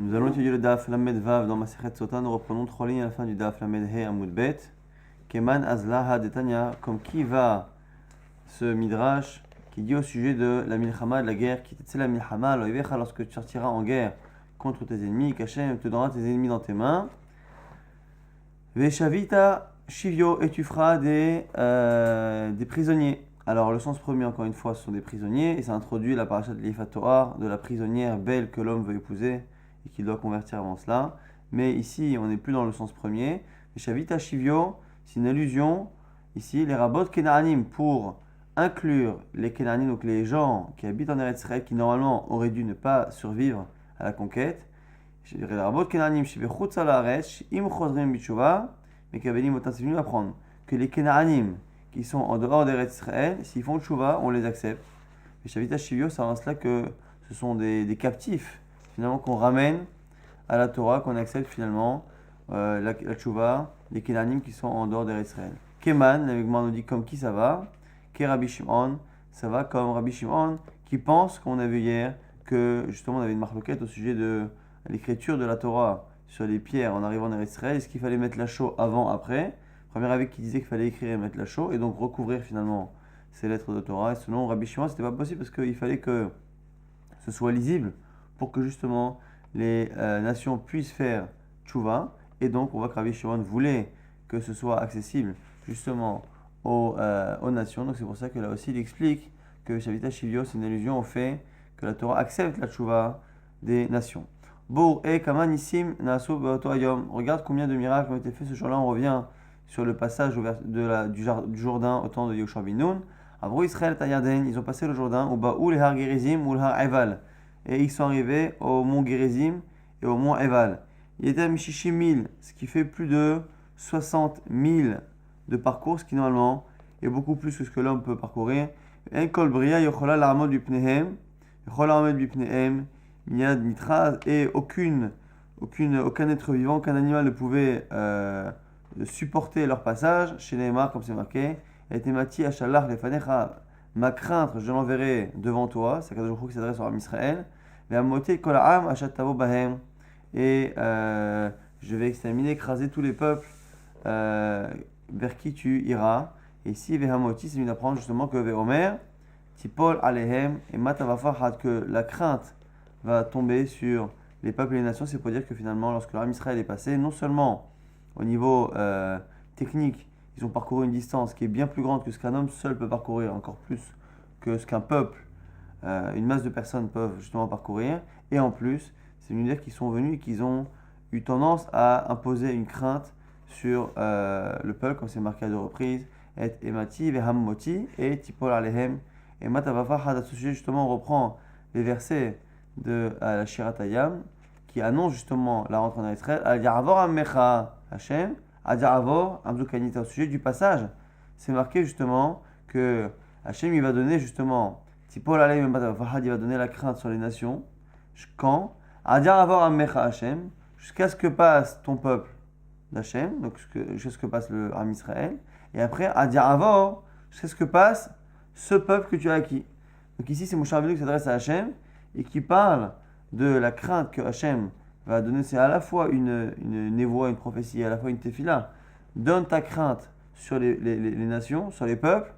Nous allons étudier le Daf Lamed Vav dans Masechet Sota. Nous reprenons 3 lignes à la fin du Daf Lamed He Amud Bet. Keman Azla Hadetanya, comme qui va ce midrash qui dit au sujet de la milchama, de la guerre, qui était la milchama, lorsque tu sortiras en guerre contre tes ennemis, qu'Hachem te donnera tes ennemis dans tes mains. Veshavita Shivyo, et tu feras des prisonniers. Alors le sens premier, encore une fois, ce sont des prisonniers, et ça introduit la parasha de l'Ifat Torah, de la prisonnière belle que l'homme veut épouser et qu'il doit convertir avant cela. Mais ici, on n'est plus dans le sens premier. Veshavita Shivyo, c'est une allusion, ici, les rabbot Kenaanim, pour inclure les Kenaanim, donc les gens qui habitent en Eretz Israël, qui normalement auraient dû ne pas survivre à la conquête. Les rabbot Kenaanim, Shivechutz al Haaretz, Im Chodrim Bitshuva, mais Kabelim Otan, c'est venu apprendre que les Kenaanim qui sont en dehors d'Eretz Israël, s'ils font le Tshuva, on les accepte. Et Shavita Shivyo, ça rend cela que ce sont des captifs, finalement, qu'on ramène à la Torah, qu'on accepte finalement la Tshuva, les Kenaanim qui sont en dehors d'Eretz Israël. Keman, la Gemara nous dit comme qui ça va. Ke Rabbi Shimon, ça va comme Rabbi Shimon, qui pense, comme on a vu hier, que justement on avait une marloquette au sujet de l'écriture de la Torah sur les pierres en arrivant en Eretz Israël. Est-ce qu'il fallait mettre la chaux avant, après? Premier avis qui disait qu'il fallait écrire et mettre la chaux, et donc recouvrir finalement ces lettres de Torah. Et selon Rabbi Shimon, c'était pas possible parce qu'il fallait que ce soit lisible pour que justement les nations puissent faire tchouva. Et donc on voit que Rabbi Shimon voulait que ce soit accessible justement aux nations. Donc c'est pour ça que là aussi il explique que Shavita Shivyo, c'est une allusion au fait que la Torah accepte la tchouva des nations. Bour et Kamanissim Nasu Beotoyom. Regarde combien de miracles ont été faits ce jour-là. On revient sur le passage du Jourdain au temps de Yoshua bin Nun. Avrou Israël Tayaden, ils ont passé le Jourdain au Baoul et Har Gerizim ou le Har Eval. Et ils sont arrivés au mont Gerizim et au mont Eval. Il était à Mishishi 1000, ce qui fait plus de 60 000 de parcours, ce qui normalement est beaucoup plus que ce que l'homme peut parcourir. En Kol Bria Yochola Laramod Bipnehem, Yochola Laramod Bipnehem, Miyad Mitraz, et aucun être vivant, aucun animal ne pouvait de supporter leur passage. Chez Neymar, comme c'est marqué, Etemati Achalach Lefanecha, ma crainte, je l'enverrai devant toi. C'est Kadosh Baruch Hu qui s'adresse au Ram Israël. Ve'amoté Kol Ha'am Achatavo Bahem, et je vais exterminer, écraser tous les peuples vers qui tu iras. Et ici, Ve'hamoti, c'est venu apprendre justement que Ve'omer, Tipol Alehem, et Matavafahad, que la crainte va tomber sur les peuples et les nations. C'est pour dire que finalement, lorsque le Ram Israël est passé, non seulement au niveau technique, ils ont parcouru une distance qui est bien plus grande que ce qu'un homme seul peut parcourir, encore plus que ce qu'un peuple, une masse de personnes peuvent justement parcourir. Et en plus, c'est venu dire qu'ils sont venus et qu'ils ont eu tendance à imposer une crainte sur le peuple, comme c'est marqué à deux reprises. Et emati vehammoti et tipol alehem et matavafahad. À ce sujet, justement, on reprend les versets de la Shirat Hayam qui annonce justement la rentrée en Israël. Al-Ya'avor Ammecha Hashem, Ad-Ya'avor Amzukanita. Au sujet du passage, c'est marqué justement que Hashem il va donner justement Tipol Aleim Matavafahad, il va donner la crainte sur les nations. Quand Ad-Ya'avor Ammecha Hashem, jusqu'à ce que passe ton peuple d'Hashem, donc jusqu'à ce que passe le Ram Israël. Et après, Ad-Ya'avor, jusqu'à ce que passe ce peuple que tu as acquis. Donc ici, c'est Moshe Rabbeinu qui s'adresse à Hashem et qui parle de la crainte que Hashem va donner. C'est à la fois une névoie, une prophétie, à la fois une tefila. Donne ta crainte sur les nations, sur les peuples,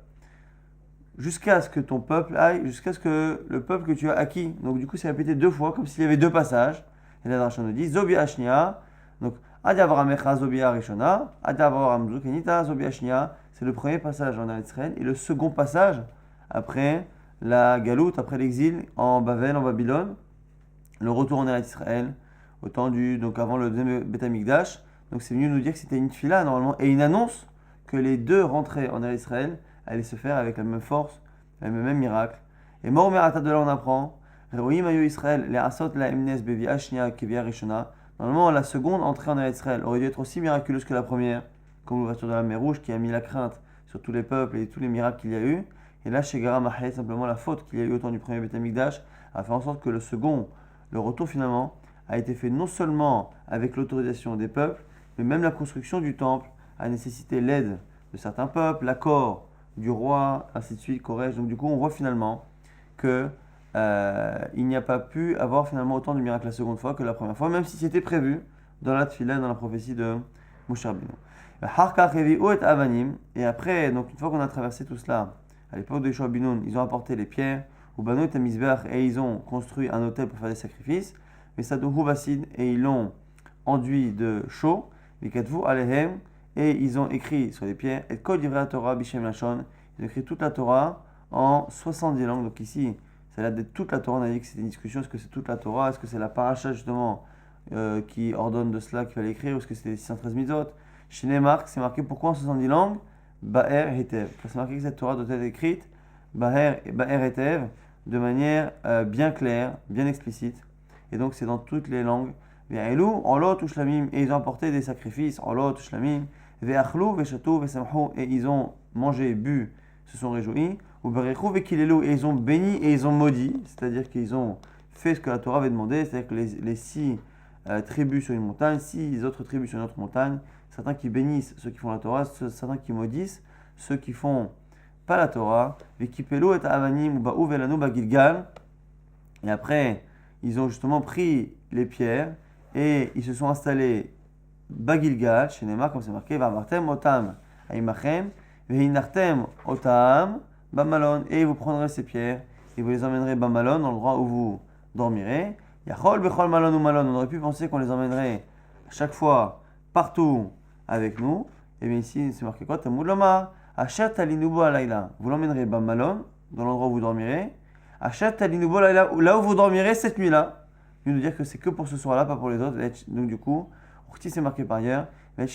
jusqu'à ce que ton peuple aille, jusqu'à ce que le peuple que tu as acquis. Donc du coup, c'est répété deux fois, comme s'il y avait deux passages. Et là, Rachel nous dit, Zobi Ashnia, donc Adiavaramecha Zobi Arishona, Adiavaram Zukenita Zobi Ashnia, c'est le premier passage en Israël, et le second passage après la galoute, après l'exil en Bavel, en Babylone, le retour en Eretz Israël, au temps donc avant le deuxième Beth Amikdash. Donc c'est venu nous dire que c'était une fila normalement, et une annonce que les deux rentrées en Eretz Israël allaient se faire avec la même force, le même miracle. Et Mor Merata, de là on apprend, Reroim Ayo Israël, les Asot la Emnes Bevi Ashnia Kevia Rishona. Normalement, la seconde entrée en Eretz Israël aurait dû être aussi miraculeuse que la première, comme l'ouverture de la mer Rouge qui a mis la crainte sur tous les peuples et tous les miracles qu'il y a eu. Et là, chez Garam Mahet, simplement la faute qu'il y a eu au temps du premier Beth Amikdash a fait en sorte que le second, le retour finalement, a été fait non seulement avec l'autorisation des peuples, mais même la construction du temple a nécessité l'aide de certains peuples, l'accord du roi, ainsi de suite, Koresh. Donc du coup, on voit finalement que il n'y a pas pu avoir finalement autant de miracles la seconde fois que la première fois, même si c'était prévu dans la tefila, dans la prophétie de Moshe Rabbeinu. Et après, donc une fois qu'on a traversé tout cela, à l'époque de Yoshua ben Nun, ils ont apporté les pierres, et ils ont construit un autel pour faire des sacrifices, mais Sadouhu Vasid, et ils l'ont enduit de chaux, et ils ont écrit sur les pierres, et Kol Divrei Torah Bishem Lashon, ils ont écrit toute la Torah en 70 langues. Donc ici, c'est là de toute la Torah. On a dit que c'était une discussion, est-ce que c'est toute la Torah, est-ce que c'est la paracha justement qui ordonne de cela qu'il fallait écrire, ou est-ce que c'était les 613 mitzvot. Chez les marques, c'est marqué pourquoi en 70 langues Ba'er Hetev. C'est marqué que cette Torah doit être écrite Ba'er Hetev de manière bien claire, bien explicite. Et donc c'est dans toutes les langues. Ve'elu, Olot, Ushlamim, et ils ont apporté des sacrifices, Olot, Ushlamim, Ve'achlu, Ve'chatou, Ve'samhu, et ils ont mangé, bu, se sont réjouis, ou Berechou, Ve'kilelu, et ils ont béni et ils ont maudit, c'est-à-dire qu'ils ont fait ce que la Torah avait demandé, c'est-à-dire que les 6 tribus sur une montagne, 6 autres tribus sur une autre montagne, certains qui bénissent ceux qui font la Torah, certains qui maudissent ceux qui font pas la Torah, Ve'kipelu et Avanim, ou Ba'u Ve'lanu Ba'gilgal, et après, ils ont justement pris les pierres, et ils se sont installés Bagilgal, chez Neymar, comme c'est marqué, Vamartem Otam Aimachem, Vehinartem Otam Bamalon, et vous prendrez ces pierres, et vous les emmènerez Bamalon, dans l'endroit où vous dormirez. Yachol Bechol Malon ou Malon, on aurait pu penser qu'on les emmènerait à chaque fois, partout avec nous. Et bien ici, c'est marqué quoi Tamud Lomar, Achat Alinubo Alayla, vous l'emmènerez Bamalon, dans l'endroit où vous dormirez. Achat Alinubo Alayla, là où vous dormirez cette nuit-là. Nous dire que c'est que pour ce soir-là, pas pour les autres. Donc du coup, c'est marqué par ailleurs. Et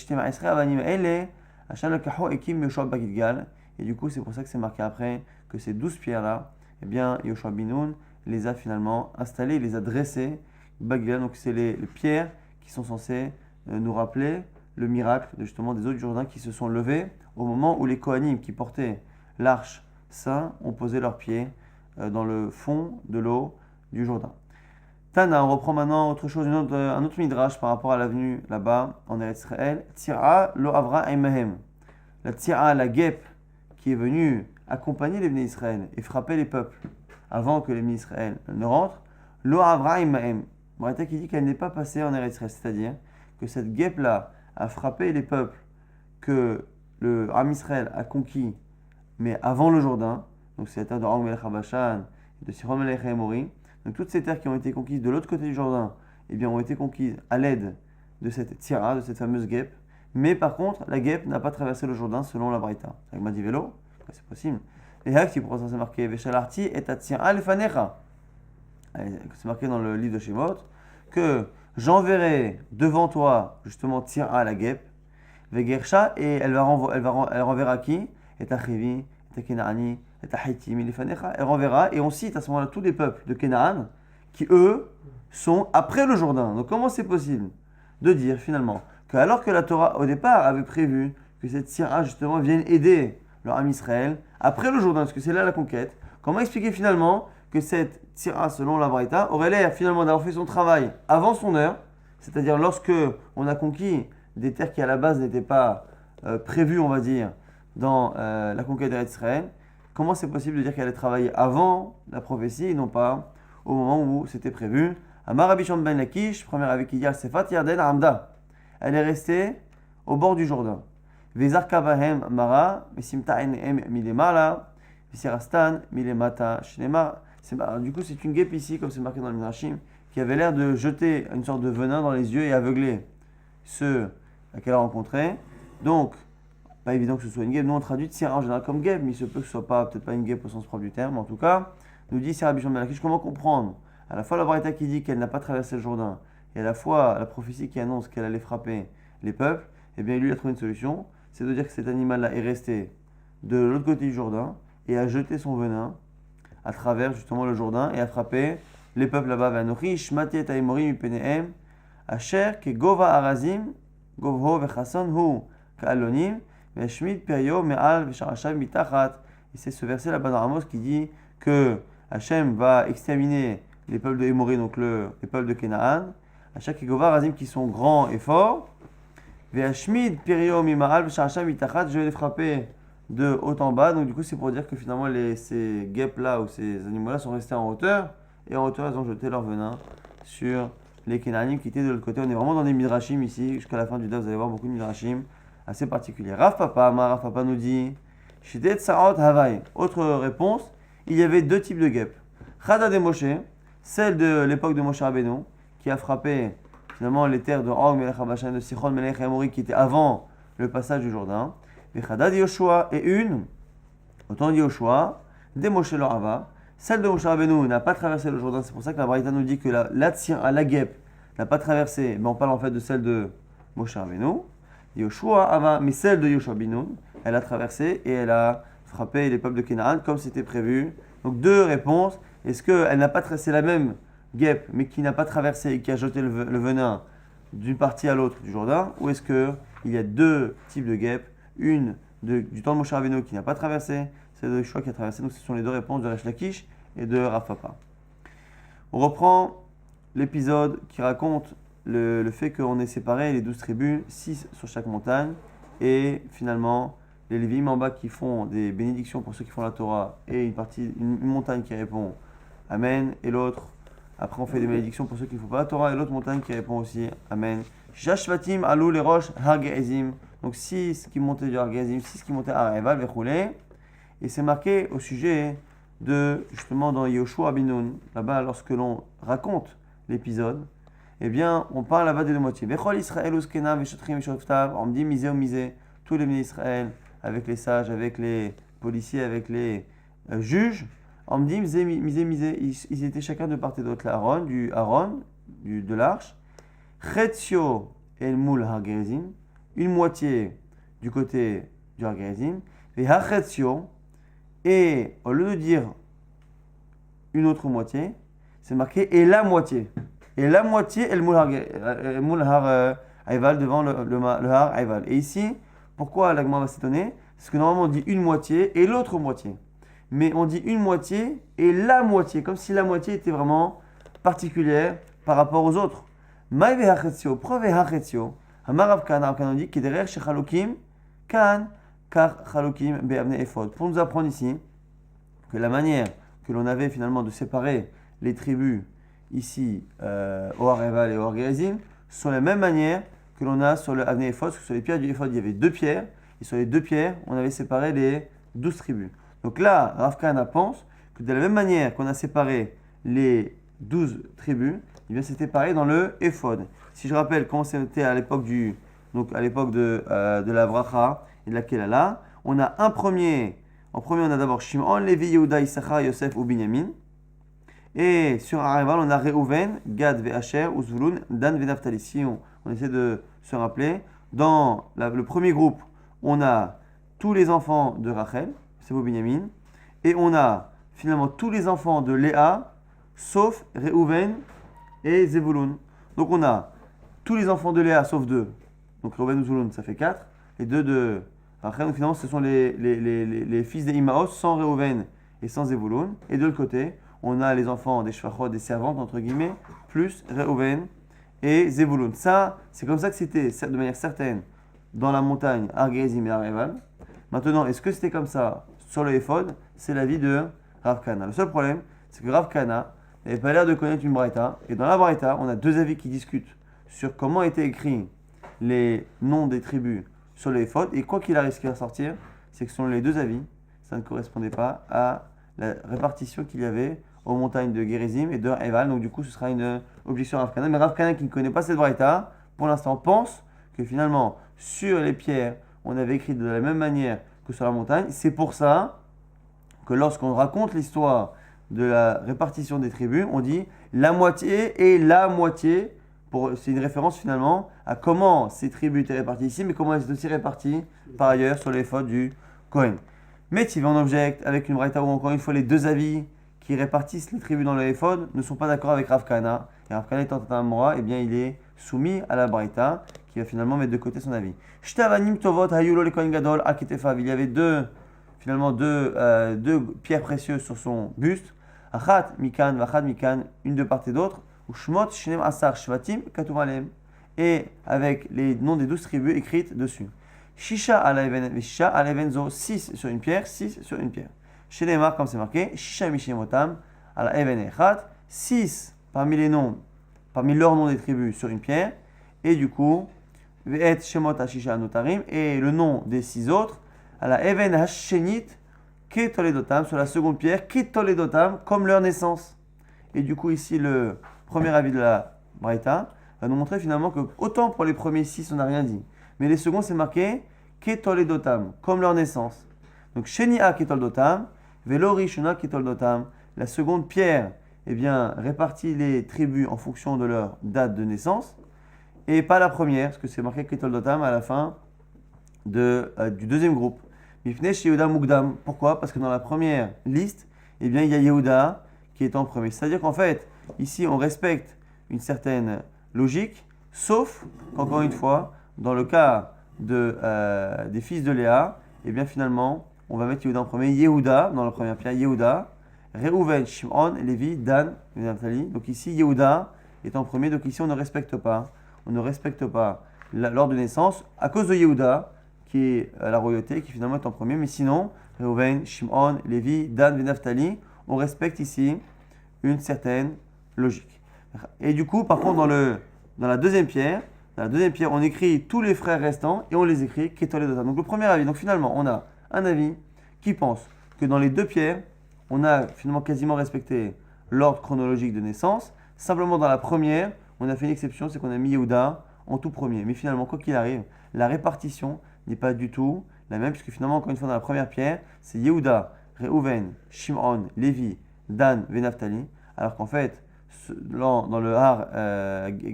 du coup, c'est pour ça que c'est marqué après que ces 12 pierres-là, eh bien, Yoshua ben Nun les a finalement installées, les a dressées. Donc c'est les pierres qui sont censées nous rappeler le miracle justement des eaux du Jourdain qui se sont levées au moment où les Kohanim qui portaient l'arche saint ont posé leurs pieds dans le fond de l'eau du Jourdain. Tana, on reprend maintenant autre chose, un autre midrash par rapport à l'avenue là-bas en Eretz Israël. Tira lo avra aimahem. La tira, la guêpe qui est venue accompagner les Bnei Israël et frapper les peuples avant que les Bnei Israël ne rentrent. Lo avra aimahem. Braïta qui dit qu'elle n'est pas passée en Eretz Israël, c'est-à-dire que cette guêpe-là a frappé les peuples que le Ham Israël a conquis, mais avant le Jourdain. Donc c'est la terre de Og Melech HaBashan, de Sihon Melech HaEmori. Donc toutes ces terres qui ont été conquises de l'autre côté du Jourdain, eh bien, ont été conquises à l'aide de cette tira, de cette fameuse guêpe. Mais par contre, la guêpe n'a pas traversé le Jourdain selon la Braïta. Avec Madi Vélo, c'est possible. Et Hak, pour ça c'est marqué Veshalarti et Atzira Lefanecha. C'est marqué dans le livre de Shemot que j'enverrai devant toi justement tira la guêpe, Vegersha, et elle renverra qui? Et Achivi, et Kenaani. Elle renverra, et on cite à ce moment-là tous les peuples de Canaan qui, eux, sont après le Jourdain. Donc comment c'est possible de dire finalement que alors que la Torah au départ avait prévu que cette Sira justement vienne aider le Ham Israël après le Jourdain, parce que c'est là la conquête, comment expliquer finalement que cette Sira, selon la Braïta, aurait l'air finalement d'avoir fait son travail avant son heure, c'est-à-dire lorsque on a conquis des terres qui à la base n'étaient pas prévues, on va dire, dans la conquête d'Israël. Comment c'est possible de dire qu'elle a travaillé avant la prophétie et non pas au moment où c'était prévu? Amar Rabbi Shimon ben Lakish, premier avec Iyal Sefat Yarden Amda. Elle est restée au bord du Jourdain. Vezar Kavahem Mara, Vesimta Enem Milemala, Vesirastan Milemata Shnema. Du coup, c'est une guêpe ici, comme c'est marqué dans le Midrashim, qui avait l'air de jeter une sorte de venin dans les yeux et aveugler ceux qu'elle a rencontrés. Donc, pas évident que ce soit une guêpe. Nous on traduit Tira en général comme guêpe, mais il se peut que ce soit peut-être pas une guêpe au sens propre du terme. En tout cas, nous dit Rabbi Shimon ben Lakish, comment comprendre à la fois la Braïta qui dit qu'elle n'a pas traversé le Jourdain et à la fois la prophétie qui annonce qu'elle allait frapper les peuples. Eh bien, lui a trouvé une solution, c'est de dire que cet animal-là est resté de l'autre côté du Jourdain et a jeté son venin à travers justement le Jourdain et a frappé les peuples là-bas. Vanochi shmati et aimorim ipenehem asher ke gova arazim govho vechason hu ka'alonim. Et c'est ce verset là-bas dans Amos qui dit que Hachem va exterminer les peuples de Émori, donc les peuples de Canaan, Hachem et Gova Razim qui sont grands et forts. Je vais les frapper de haut en bas. Donc du coup, c'est pour dire que finalement, ces guêpes-là ou ces animaux-là sont restés en hauteur. Et en hauteur, ils ont jeté leur venin sur les Kénanim qui étaient de l'autre côté. On est vraiment dans des midrashim ici. Jusqu'à la fin du DAF, vous allez voir beaucoup de midrashim assez particuliers. Rav Papa nous dit Shidet Saot Havai. Autre réponse, il y avait deux types de guêpes. Chada de Moshe, celle de l'époque de Moshe Rabbeinu, qui a frappé finalement les terres de Og, Melech HaBashan, de Sichon, Melech Amori, qui étaient avant le passage du Jourdain. Et Chada de Yoshua, et une, autant de Yoshua, de Moshe Lorava. Celle de Moshe Rabbeinu n'a pas traversé le Jourdain. C'est pour ça que la Braïta nous dit que la guêpe n'a pas traversé. Mais on parle en fait de celle de Moshe Rabbeinu. Yoshua Ava, mais celle de Yoshua Binoun, elle a traversé et elle a frappé les peuples de Canaan comme c'était prévu. Donc deux réponses. Est-ce qu'elle n'a pas traversé la même guêpe, mais qui n'a pas traversé et qui a jeté le venin d'une partie à l'autre du Jourdain, ou est-ce qu'il y a deux types de guêpes, une du temps de Moshe Rabbeinu qui n'a pas traversé, celle de Yoshua qui a traversé. Donc ce sont les deux réponses de Resh Lakish et de Rav Papa. On reprend l'épisode qui raconte le fait qu'on ait séparé les 12 tribus, 6 sur chaque montagne, et finalement les Lévim en bas qui font des bénédictions pour ceux qui font la Torah, et une montagne qui répond Amen, et l'autre, après on fait des bénédictions pour ceux qui ne font pas la Torah, et l'autre montagne qui répond aussi Amen. Shashvatim alou les roches Har Gerizim, donc 6 qui montaient du Har Gerizim, 6 qui montaient à Eval, Vechoulé, et c'est marqué au sujet de, justement dans Yoshua Binoun, là-bas lorsque l'on raconte l'épisode, eh bien, on parle là-bas des deux moitiés. Vechol Israël uskena veshotrim veshoftav. On me dit misé ou misé. Tous les bénis d'Israël, avec les sages, avec les policiers, avec les juges. On me dit misé. Ils étaient chacun de part et d'autre. Aaron, de l'arche. Chetzio el mul hargerizim. Une moitié du côté du hargerizim. Vehachetzio. Et au lieu de dire une autre moitié, c'est marqué et la moitié. Et la moitié est le moul har Aïval devant le har Aïval. Et ici, pourquoi l'agma va s'étonner? Parce que normalement on dit une moitié et l'autre moitié. Mais on dit une moitié et la moitié, comme si la moitié était vraiment particulière par rapport aux autres. Maïve hachetio, preuve hachetio. Hamarav Kan dit qu'il est derrière chez Chalukim, Kan, car Chalukim be'avne ephod. Pour nous apprendre ici que la manière que l'on avait finalement de séparer les tribus ici, au Har Eval et au Har Gerizim, sont la même manière que l'on a sur le Avne Ephod, parce que sur les pierres du Ephod, il y avait deux pierres, et sur les deux pierres, on avait séparé les 12 tribus. Donc là, Rav Kahana pense que de la même manière qu'on a séparé les 12 tribus, eh bien c'était pareil dans le Ephod. Si je rappelle comment c'était à l'époque de la Bracha et de la Kelala, on a en premier on a d'abord Shimon, Lévi, Yehuda, Issachar, Yosef ou Binyamin. Et sur Arival, on a Reuven, Gad, Asher, Zvulun, Dan, Naphtali. Si on essaie de se rappeler, dans le premier groupe, on a tous les enfants de Rachel, c'est Binyamin, et on a finalement tous les enfants de Léa, sauf Reuven et Zevulun. Donc on a tous les enfants de Léa, sauf deux. Donc Reuven ou Zvulun, ça fait 4. Et deux de Rachel, donc finalement ce sont les fils des Imaos, sans Reuven et sans Zevulun. Et de l'autre côté, on a les enfants des shvachot, des servantes, entre guillemets, plus Reuven et Zevulun. Ça, c'est comme ça que c'était, de manière certaine, dans la montagne, Har Gerizim et Har Eval. Maintenant, est-ce que c'était comme ça sur le Ephod? C'est l'avis de Rav Kahana. Le seul problème, c'est que Rav Kahana n'avait pas l'air de connaître une braïta. Et dans la braïta, on a deux avis qui discutent sur comment étaient écrits les noms des tribus sur le Ephod. Et quoi qu'il arrive, ce qui va sortir, c'est que selon les deux avis, ça ne correspondait pas à la répartition qu'il y avait aux montagnes de Gerizim et de Eval. Donc du coup, ce sera une objection à Rav Kahana. Mais Rav Kahana, qui ne connaît pas cette braïta, pour l'instant pense que finalement, sur les pierres, on avait écrit de la même manière que sur la montagne. C'est pour ça que lorsqu'on raconte l'histoire de la répartition des tribus, on dit la moitié et la moitié. C'est une référence finalement à comment ces tribus étaient réparties ici, mais comment elles étaient aussi réparties par ailleurs sur les fautes du Kohen. Mais si on objecte avec une braïta où encore une fois les deux avis qui répartissent les tribus dans le Ephod ne sont pas d'accord avec Rav Kahana, et Rav Kahana étant un Mora, eh bien il est soumis à la braïta qui va finalement mettre de côté son avis. Shtavanim tovot hayulo le Kohen gadol aketefav. Il y avait deux pierres précieuses sur son buste. Achat mikan vachat mikan, une de part et d'autre. Ou shmot shnem asar shvatim katuv alem. Et avec les noms des 12 tribus écrites dessus. Shisha ala even Shisha ala evenzo, 6 sur une pierre, 6 sur une pierre. Chez les marques, comme c'est marqué, Shisha mishemotam ala even echat, 6 parmi les noms, parmi leurs noms des tribus sur une pierre, et du coup, Ve'et shemot hashisha anotarim, et le nom des 6 autres, ala even hashenit, ketoledotam, sur la seconde pierre, ketoledotam, comme leur naissance. Et du coup, ici, le premier avis de la Braïta va nous montrer finalement que, autant pour les premiers 6, on n'a rien dit, mais les seconds, c'est marqué ketoledotam, comme leur naissance. Donc, shenia ketoldotam, velo rishuna ketoldotam, la seconde pierre, eh bien, répartit les tribus en fonction de leur date de naissance, et pas la première, parce que c'est marqué ketoldotam à la fin du deuxième groupe. Mifnei Yehuda Mugdam. Pourquoi? Parce que dans la première liste, eh bien, il y a Yehuda qui est en premier. C'est-à-dire qu'en fait, ici, on respecte une certaine logique, sauf qu'encore une fois, dans le cas des fils de Léa, eh bien, finalement, on va mettre Yehuda en premier. Yehuda, dans la première pierre, Yehuda, Reuven, Shimon, Lévi, Dan, Naphtali. Donc ici, Yehuda est en premier. Donc ici, on ne respecte pas l'ordre de naissance à cause de Yehuda, qui est la royauté, qui finalement est en premier. Mais sinon, Reuven, Shimon, Lévi, Dan, Naphtali, on respecte ici une certaine logique. Et du coup, par contre, dans la deuxième pierre, on écrit tous les frères restants et on les écrit Ketoledotam. Donc le premier avis, donc finalement, on a un avis qui pense que dans les deux pierres, on a finalement quasiment respecté l'ordre chronologique de naissance. Simplement dans la première, on a fait une exception, c'est qu'on a mis Yehuda en tout premier. Mais finalement, quoi qu'il arrive, la répartition n'est pas du tout la même, puisque finalement, encore une fois, dans la première pierre, c'est Yehuda, Reuven, Shimon, Lévi, Dan, Naphtali, alors qu'en fait, dans le Har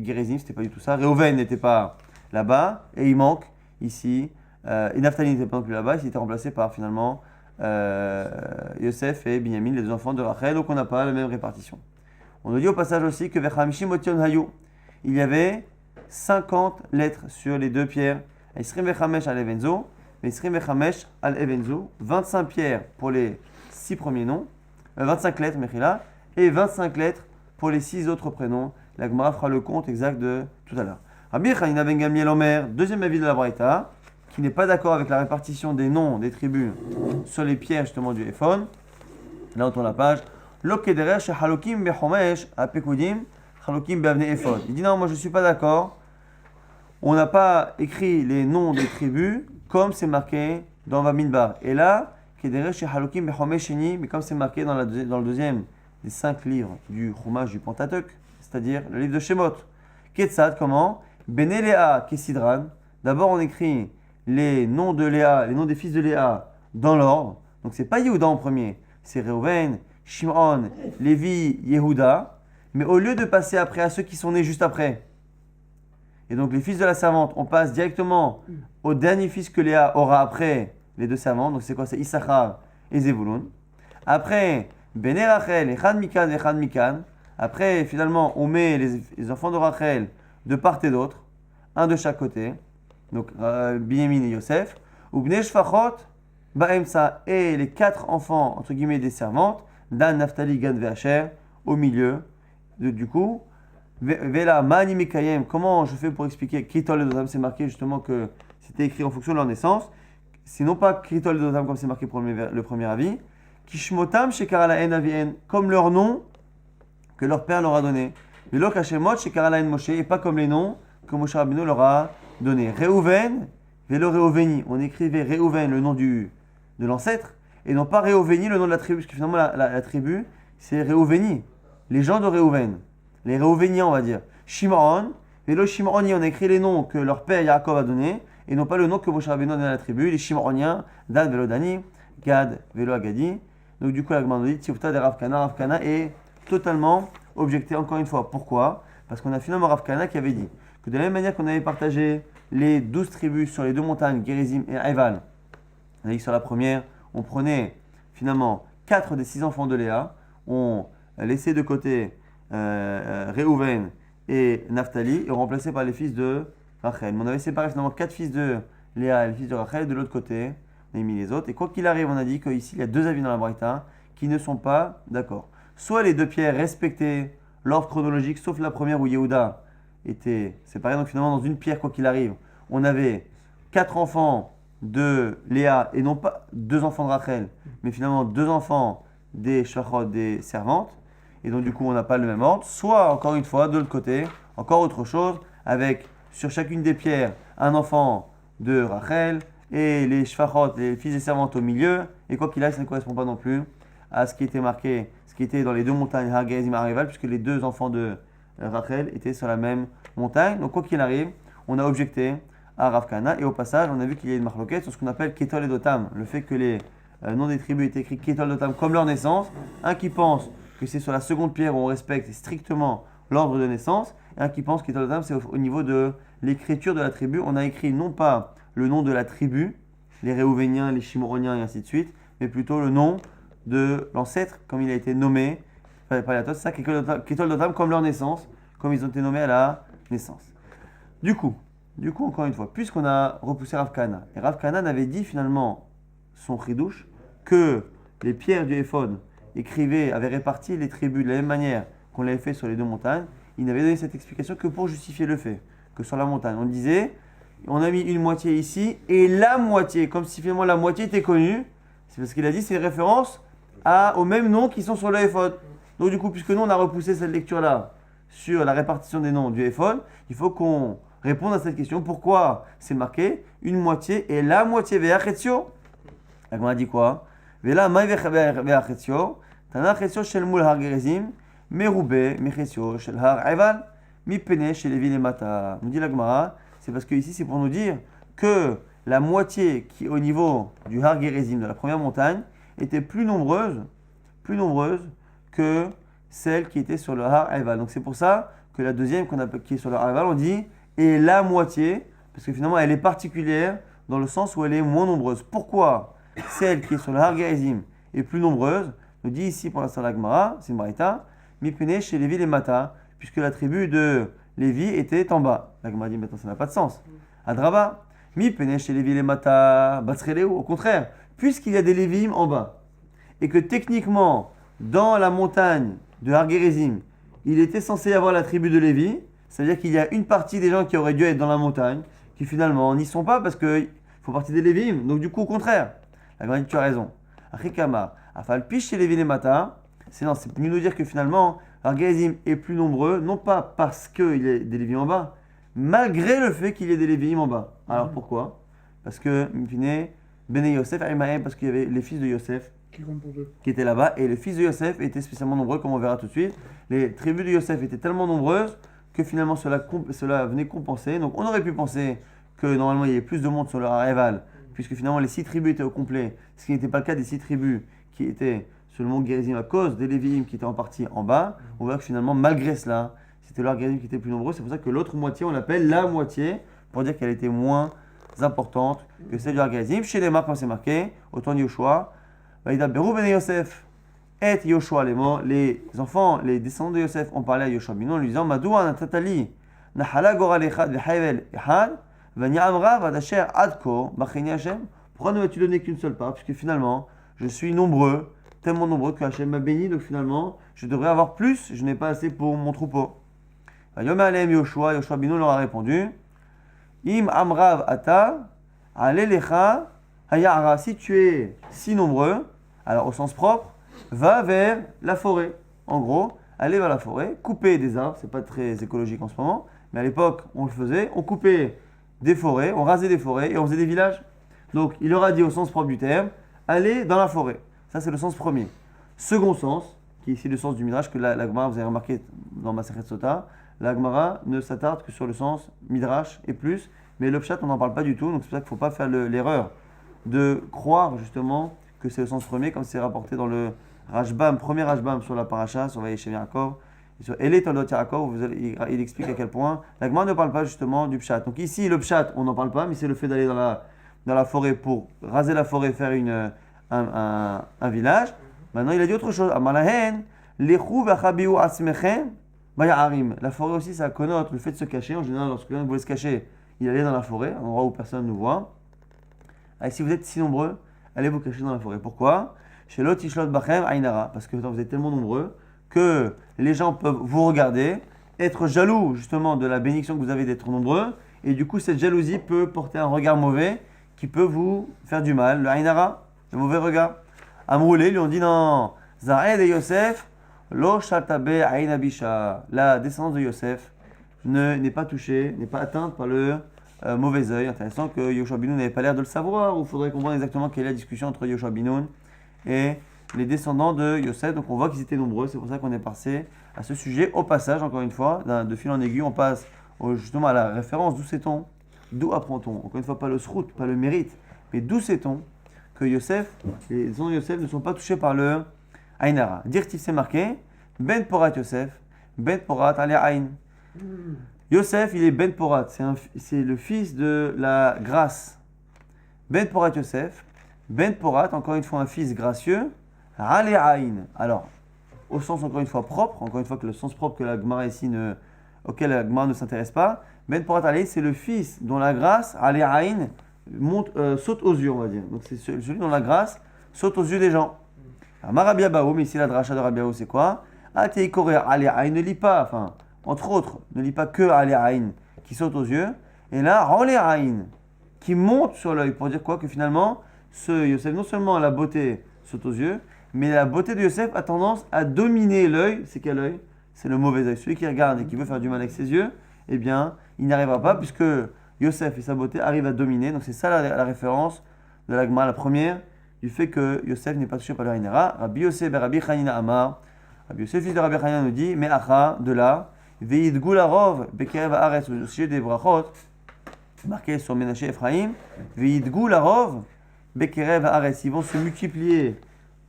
Gerizim, c'était pas du tout ça. Reuven n'était pas là-bas, et il manque ici, et Naphtali n'était pas non plus là-bas, il était remplacé par finalement Yosef et Binyamin, les deux enfants de Rachel, donc on n'a pas la même répartition. On nous dit au passage aussi que Vechamishim Otion Hayu, il y avait 50 lettres sur les deux pierres. Esrim Vechamesh al Evenzo, Esrim Vechamesh al Evenzo, 25 pierres pour les 6 premiers noms, 25 lettres, Mechila, et 25 lettres pour les 6 autres prénoms. La Gemara fera le compte exact de tout à l'heure. Rabbi Chanina ben Gamliel Omer, deuxième avis de la Braïta, qui n'est pas d'accord avec la répartition des noms des tribus sur les pierres justement du Ephon. Là on tourne la page. Lokederer chez Halokim bechomesh apekudim Halokim beavne Ephon. Il dit non, moi je ne suis pas d'accord. On n'a pas écrit les noms des tribus comme c'est marqué dans Bamidbar. Et là, Kederer chez Halokim bechomesh sheni, mais comme c'est marqué dans le deuxième des 5 livres du Chumash du Pentateuch, c'est-à-dire le livre de Shemot. Ketzad, comment? Bene Léa Kesidran. D'abord on écrit les noms de Léa, les noms des fils de Léa dans l'ordre. Donc c'est pas Yehuda en premier, c'est Reuven, Shimon, Lévi, Yehuda. Mais au lieu de passer après à ceux qui sont nés juste après, et donc les fils de la servante, on passe directement au dernier fils que Léa aura après les deux servantes. Donc c'est quoi? C'est Issachar et Zevulun. Après, Bene Rachel, Echad Mikan, Echad Mikan. Après, finalement, on met les enfants de Rachel de part et d'autre, un de chaque côté. Donc Binyamin et Yosef. Ou Bnei Shfachot, Baemsa, et les 4 enfants, entre guillemets, des servantes, Dan, Naphtali, Gad, Ve'asher, au milieu. Du coup, Vela, Mani Mekayem, comment je fais pour expliquer Kritol et Dotam, c'est marqué justement que c'était écrit en fonction de leur naissance. Sinon pas Kritol et Dotam comme c'est marqué pour le premier avis. Kishmotam, Shekaralaen Avien, comme leur nom que leur père leur a donné. Velo Kashemot, Shekaralaen Moshe, et pas comme les noms que Moshe Rabbeinu leur a donné. Reuven, Velo Reuveni, on écrivait Reuven, le nom de l'ancêtre, et non pas Reuveni, le nom de la tribu, parce que finalement la tribu, c'est Reuveni, les gens de Reuven, les Reuveniens, on va dire. Shimon, Velo Shimoni, on a écrit les noms que leur père Yaakov a donné, et non pas le nom que Moshe Rabbeinu a donné à la tribu, les Shimoniens, Dan, Velo Dani, Gad, Velo Agadi. Donc du coup, la Gemara dit, Tifta de Rav Kana est totalement objecté, encore une fois. Pourquoi? Parce qu'on a finalement Rav Kana qui avait dit que de la même manière qu'on avait partagé les 12 tribus sur les deux montagnes, Gerizim et Eval, on a dit que sur la première, on prenait finalement 4 des 6 enfants de Léa, on laissait de côté Reuven et Naphtali et on remplaçait par les fils de Rachel. Mais on avait séparé finalement 4 fils de Léa et les fils de Rachel, de l'autre côté, on a mis les autres. Et quoi qu'il arrive, on a dit qu'ici, il y a 2 avis dans la Braïta qui ne sont pas d'accord. Soit les 2 pierres respectaient l'ordre chronologique, sauf la première où Yehuda était séparé. Donc finalement, dans une pierre, quoi qu'il arrive, on avait 4 enfants de Léa et non pas 2 enfants de Rachel, mais finalement 2 enfants des shvachot, des servantes, et donc du coup on n'a pas le même ordre, soit encore une fois de l'autre côté, encore autre chose, avec sur chacune des pierres un enfant de Rachel et les shvachot, les fils des servantes au milieu, et quoi qu'il aille, ça ne correspond pas non plus à ce qui était marqué, ce qui était dans les 2 montagnes Har Gerizim et Har Eval, puisque les 2 enfants de Rachel étaient sur la même montagne. Donc quoi qu'il arrive, on a objecté à Rav Kahana, et au passage, on a vu qu'il y a une marloquette sur ce qu'on appelle Ketol et Dotam, le fait que les noms des tribus étaient écrits Ketol et Dotam comme leur naissance, un qui pense que c'est sur la seconde pierre où on respecte strictement l'ordre de naissance, et un qui pense que Ketol et Dotam c'est au niveau de l'écriture de la tribu. On a écrit non pas le nom de la tribu, les Réouvéniens, les Shimoroniens et ainsi de suite, mais plutôt le nom de l'ancêtre, comme il a été nommé par la Torah. C'est ça, Ketol Dotam, comme leur naissance, comme ils ont été nommés à la naissance. Du coup, encore une fois, puisqu'on a repoussé Rav Kahana, et Rav Kahana avait dit finalement son chidouche que les pierres du éphod avaient réparti les tribus de la même manière qu'on l'avait fait sur les 2 montagnes, il n'avait donné cette explication que pour justifier le fait que sur la montagne, on disait, on a mis une moitié ici, et la moitié, comme si finalement la moitié était connue, c'est parce qu'il a dit c'est une référence aux mêmes noms qui sont sur le éphod. Donc du coup, puisque nous on a repoussé cette lecture-là sur la répartition des noms du éphod, il faut qu'on réponde à cette question. Pourquoi c'est marqué une moitié et la moitié ve'achetio? On a dit quoi? Ve'la maï ve'achetio, tana chetio shel mul har gerizim, meroube mechetio shel har eval, mi pene shel levi lemata. Nous dit la Gemara, c'est parce que ici c'est pour nous dire que la moitié qui au niveau du har gerizim, de la première montagne, était plus nombreuse que celle qui était sur le har eval. Donc c'est pour ça que la deuxième qui est sur le har eval, on dit et la moitié, parce que finalement elle est particulière dans le sens où elle est moins nombreuse. Pourquoi celle qui est sur le Har Gerizim est plus nombreuse? Nous dit ici pour l'instant la Gemara, c'est une braïta, Mipene chez Lévi les Mata, puisque la tribu de Lévi était en bas. La Gemara dit maintenant ça n'a pas de sens. Adraba, Mipene chez Lévi les Mata, Batsreleu, au contraire, puisqu'il y a des Lévim en bas, et que techniquement dans la montagne de Har Gerizim, il était censé y avoir la tribu de Lévi. C'est-à-dire qu'il y a une partie des gens qui auraient dû être dans la montagne, qui finalement n'y sont pas parce qu'ils font partie des Lévim. Donc du coup, au contraire, la Gemara dit tu as raison. Achikama, afal piche chez Lévi les Mata, c'est mieux nous dire que finalement, Har Gerizim est plus nombreux, non pas parce qu'il y a des Lévim en bas, malgré le fait qu'il y ait des Lévim en bas. Alors pourquoi? Parce que, Bene Yosef, parce qu'il y avait les fils de Yosef qui étaient là-bas, et les fils de Yosef étaient spécialement nombreux, comme on verra tout de suite. Les tribus de Yosef étaient tellement nombreuses que finalement cela venait compenser. Donc on aurait pu penser que normalement il y avait plus de monde sur le Har Eval, puisque finalement les 6 tribus étaient au complet, ce qui n'était pas le cas des 6 tribus qui étaient sur le mont Gerizim à cause des Lévi'im qui étaient en partie en bas. On voit que finalement malgré cela, c'était le Har Gerizim qui était plus nombreux. C'est pour ça que l'autre moitié on l'appelle la moitié, pour dire qu'elle était moins importante que celle du Har Gerizim. Chez les marques, comme c'est marqué, au temps de Yoshua, Vaïda Berou ben Yosef. Et Yoshua, les enfants, les descendants de Yosef ont parlé à Yoshua Bino en lui disant Madoua natatali nahala goral echad v'hayvel echad v'ni'amra v'adasher adko b'cheni Hashem. Pourquoi ne m'as-tu donné qu'une seule part? Puisque finalement, je suis nombreux, tellement nombreux que Hashem m'a béni, donc finalement, je devrais avoir plus, je n'ai pas assez pour mon troupeau. Yomer alem Yoshua Bino leur a répondu Im amrav ata alelecha hayara. Si tu es si nombreux, alors au sens propre, va vers la forêt. En gros, aller vers la forêt, couper des arbres, c'est pas très écologique en ce moment, mais à l'époque, on le faisait, on coupait des forêts, on rasait des forêts et on faisait des villages. Donc, il leur a dit au sens propre du terme, aller dans la forêt. Ça, c'est le sens premier. Second sens, qui est ici le sens du Midrash, que la Gemara, vous avez remarqué dans Masechet Sota, la Gemara ne s'attarde que sur le sens Midrash et plus, mais le Pshat, on n'en parle pas du tout, donc c'est pour ça qu'il ne faut pas faire l'erreur de croire justement que c'est le sens premier, comme c'est rapporté dans le Rashbam, premier Rashbam sur la paracha, sur Vayeshev Yaakov, et sur Elé Toldot Yaakov, il explique à quel point la Gemara ne parle pas justement du Pshat. Donc ici, le Pshat, on n'en parle pas, mais c'est le fait d'aller dans la forêt pour raser la forêt, faire un village. Maintenant, il a dit autre chose. Amalahen, lechu v'achabiu asmechem bayarim. La forêt aussi, ça connote le fait de se cacher. En général, lorsque quelqu'un voulait se cacher, il allait dans la forêt, un endroit où personne ne nous voit. Et si vous êtes si nombreux, allez vous cacher dans la forêt. Pourquoi? Chez l'autre, Ishlot Bachem Ainara. Parce que vous êtes tellement nombreux que les gens peuvent vous regarder, être jaloux justement de la bénédiction que vous avez d'être nombreux, Et du coup, cette jalousie peut porter un regard mauvais qui peut vous faire du mal. Le Ainara, le mauvais regard. Amroulé, lui ont dit non. Zahed et Yosef, lo shatabe Aïnabisha. La descendance de Yosef n'est pas touchée, n'est pas atteinte par le mauvais œil. Intéressant que Yoshua Binoun n'avait pas l'air de le savoir, ou il faudrait comprendre exactement quelle est la discussion entre Yoshua Binoun et les descendants de Yosef. Donc on voit qu'ils étaient nombreux, c'est pour ça qu'on est passé à ce sujet. Au passage, encore une fois, de fil en aiguille, on passe justement à la référence. D'où sait-on? D'où apprend-on? Encore une fois, pas le srout, pas le mérite, mais d'où sait-on que Yosef, les descendants de Yosef ne sont pas touchés par le Ainara? Dirtif, c'est marqué Ben Porat Yosef, Ben Porat Ali Ain. Yosef, il est Ben Porat, c'est le fils de la grâce. Ben Porat Yosef, Ben Porat, encore une fois un fils gracieux, Ali Ain. Alors, au sens encore une fois propre, encore une fois que le sens propre que la Gemara ici auquel la Gemara ne s'intéresse pas, Ben Porat Ali, c'est le fils dont la grâce, Ali Ain, saute aux yeux, on va dire. Donc c'est celui dont la grâce saute aux yeux des gens. Alors, Rabbi Abaou, mais ici la dracha de Rabbi Abaou, c'est quoi? Atei Koré Ali Ain, ne lit pas, enfin, entre autres, ne lit pas que Ali Ain qui saute aux yeux. Et là, Ali Ain qui monte sur l'œil pour dire quoi? Que finalement, ce Yosef, non seulement la beauté saute aux yeux, mais la beauté de Yosef a tendance à dominer l'œil. C'est quel œil? C'est le mauvais œil. Celui qui regarde et qui veut faire du mal avec ses yeux, eh bien, il n'y arrivera pas puisque Yosef et sa beauté arrivent à dominer. Donc c'est ça la référence de la Gemara, la première, du fait que Yosef n'est pas touché par le Ainara. Rabbi Yosef et Rabbi Chanina Amar. Rabbi Yosef, fils de Rabbi Chanina, nous dit, mais acha, de là, veid gularov, bekerev haaretz, au sujet des brachot, marqué sur Ménaché Ephraim, veid gularov, bekerev haaretz, ils vont se multiplier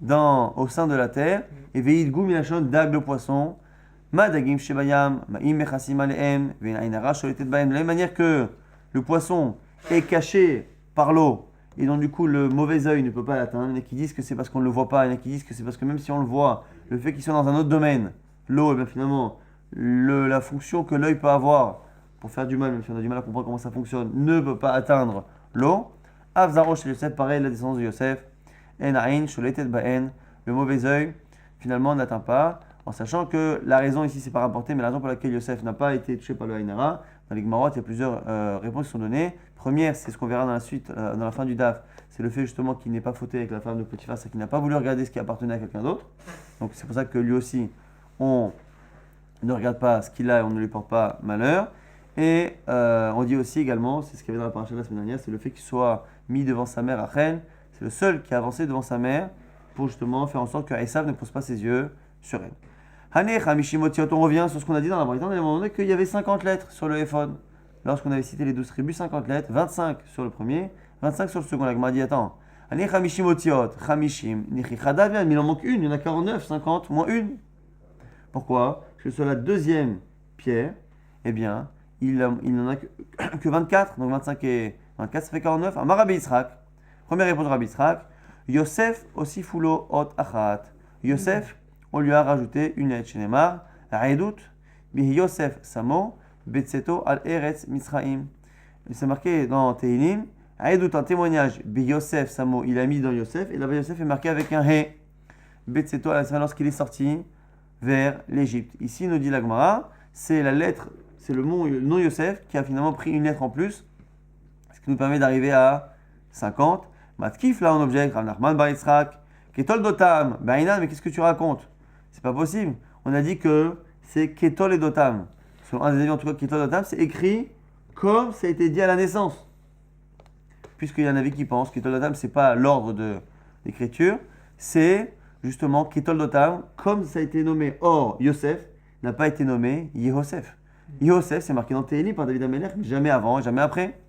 au sein de la terre, et veid gu milachon dag le poisson, ma dagim shebayam, ma'im mechasim alehem, vein ainara sholetet bahem, de la même manière que le poisson est caché par l'eau, et donc du coup le mauvais œil ne peut pas l'atteindre. Il y en a qui disent que c'est parce qu'on ne le voit pas, il y en a qui disent que c'est parce que même si on le voit, le fait qu'il soit dans un autre domaine, l'eau, et bien finalement, la fonction que l'œil peut avoir pour faire du mal, même si on a du mal à comprendre comment ça fonctionne, ne peut pas atteindre l'eau. Avzaro chez Yosef, pareil, la descendance de Yosef, en aïn, sholetet baen, le mauvais œil, finalement n'atteint pas, en sachant que la raison ici c'est pas rapporté, mais la raison pour laquelle Yosef n'a pas été touché par le Ainara, dans les Gemarot, il y a plusieurs réponses qui sont données. Première, c'est ce qu'on verra dans la suite, dans la fin du DAF, c'est le fait justement qu'il n'ait pas fauté avec la femme de Potiphar, c'est qu'il n'a pas voulu regarder ce qui appartenait à quelqu'un d'autre. Donc c'est pour ça que lui aussi, on ne regarde pas ce qu'il a et on ne lui porte pas malheur. Et on dit aussi également, c'est ce qu'il y avait dans la paracha de la semaine dernière, c'est le fait qu'il soit mis devant sa mère Rachel. C'est le seul qui a avancé devant sa mère pour justement faire en sorte que Esav ne pose pas ses yeux sur elle. Hanech Hamishimotiot, on revient sur ce qu'on a dit dans la Braïta, on a demandé qu'il y avait 50 lettres sur le éphod. Lorsqu'on avait cité les 12 tribus, 50 lettres, 25 sur le premier, 25 sur le second. La Gemara dit attends, Hanech Hamishimotiot, Hamishim, Nichi Chadavian, mais il en manque une, il y en a 49, 50, moins une. Pourquoi? Parce que sur la deuxième pierre, eh bien, il n'en a que 24, donc 25 et 24, ça fait 49. Amar Rabbi Yitzhak, première réponse de Rabbi Yitzhak, Yosef aussi fulo ot achat. Yosef, on lui a rajouté une lettre. Shenemar, Aedut, bihi Yosef samo, betseto al eretz Mitzraim. C'est marqué dans Tehilim, Aedut, un témoignage, bihi Yosef samo, il a mis dans Yosef, et là-bas Yosef est marqué avec un he. Betseto al eretz, lorsqu'il est sorti vers l'Égypte. Ici, nous dit la Gemara, c'est la lettre, c'est le nom Yosef qui a finalement pris une lettre en plus, ce qui nous permet d'arriver à 50. Matkif, là on objecte, Rav Nachman bar Yitzhak, Ketol Dotam, Baïnan, mais qu'est-ce que tu racontes? C'est pas possible. On a dit que c'est Ketol et Dotam. Selon un des avis, en tout cas, Ketol Dotam, c'est écrit comme ça a été dit à la naissance. Puisqu'il y a un avis qui pense que Ketol Dotam, c'est pas l'ordre d'écriture, c'est justement Ketol Dotam, comme ça a été nommé. Or, Yosef n'a pas été nommé Yehosef. Yehosef, c'est marqué dans Tehillim par David Amelech, mais jamais avant, jamais après.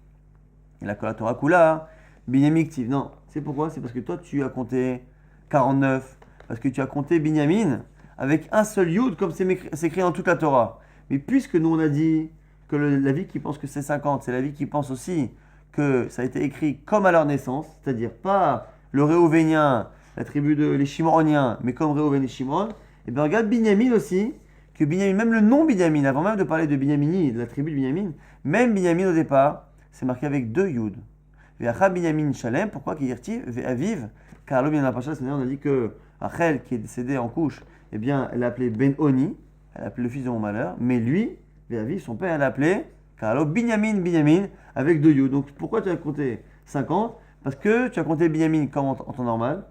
Et la Torah Kula, Binyamin Ktiv. Non, c'est pourquoi? C'est parce que toi, tu as compté 49, parce que tu as compté Binyamin avec un seul Yud, comme c'est écrit dans toute la Torah. Mais puisque nous, on a dit que la vie qui pense que c'est 50, c'est la vie qui pense aussi que ça a été écrit comme à leur naissance, c'est-à-dire pas le Réhouvénien, la tribu les Shimroniens, mais comme Réhouven et Shimron, et bien regarde Binyamin aussi, que Binyamin, même le nom Binyamin, avant même de parler de Binyamini, de la tribu de Binyamin, même Binyamin au départ, c'est marqué avec 2 Yud. Ve'acha Binyamin Shalem, pourquoi Kirti Ve'aviv, car l'homme, on a dit que Rachel, qui est décédée en couche, elle l'a appelé Ben Oni, elle a appelé le fils de mon malheur, mais lui, Ve'aviv, son père, elle l'a appelé Car alors, Binyamin, avec 2 yud. Donc pourquoi tu as compté 50? Parce que tu as compté Binyamin comme en temps normal,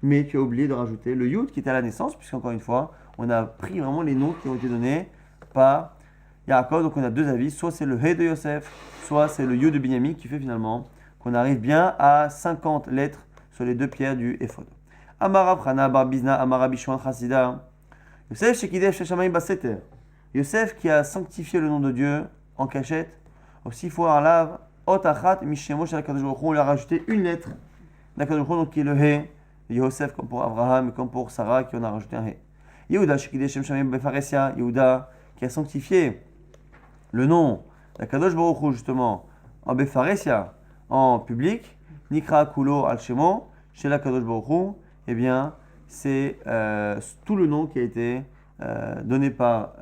mais tu as oublié de rajouter le yud qui était à la naissance, puisqu'encore une fois, on a pris vraiment les noms qui ont été donnés par Yaakov. Donc on a 2 avis, soit c'est le He de Yosef, soit c'est le yud de Binyamin qui fait finalement qu'on arrive bien à 50 lettres sur les 2 pierres du Ephod. Amara Prana Bar Bizna Amara Bishwan Chasida. Yosef Shekidesh Sheshamayim Baseter. Yosef qui a sanctifié le nom de Dieu en cachette. Aussi faut Alav Otachat Mishemo Shel Kadosh Baruch Hu. On lui a rajouté une lettre d'Akadosh Baruch Hu, donc qui est le He. Yosef comme pour Abraham et comme pour Sarah qui en a rajouté un He. Yehuda Shekidesh Sheshamayim Befaresia. Yehuda qui a sanctifié le nom d'Akadosh Baruch Hu justement en Befaresia, en public. Nikra Kulo Al Shemo Shel Kadosh Baruch Hu. Eh bien, c'est tout le nom qui a été donné par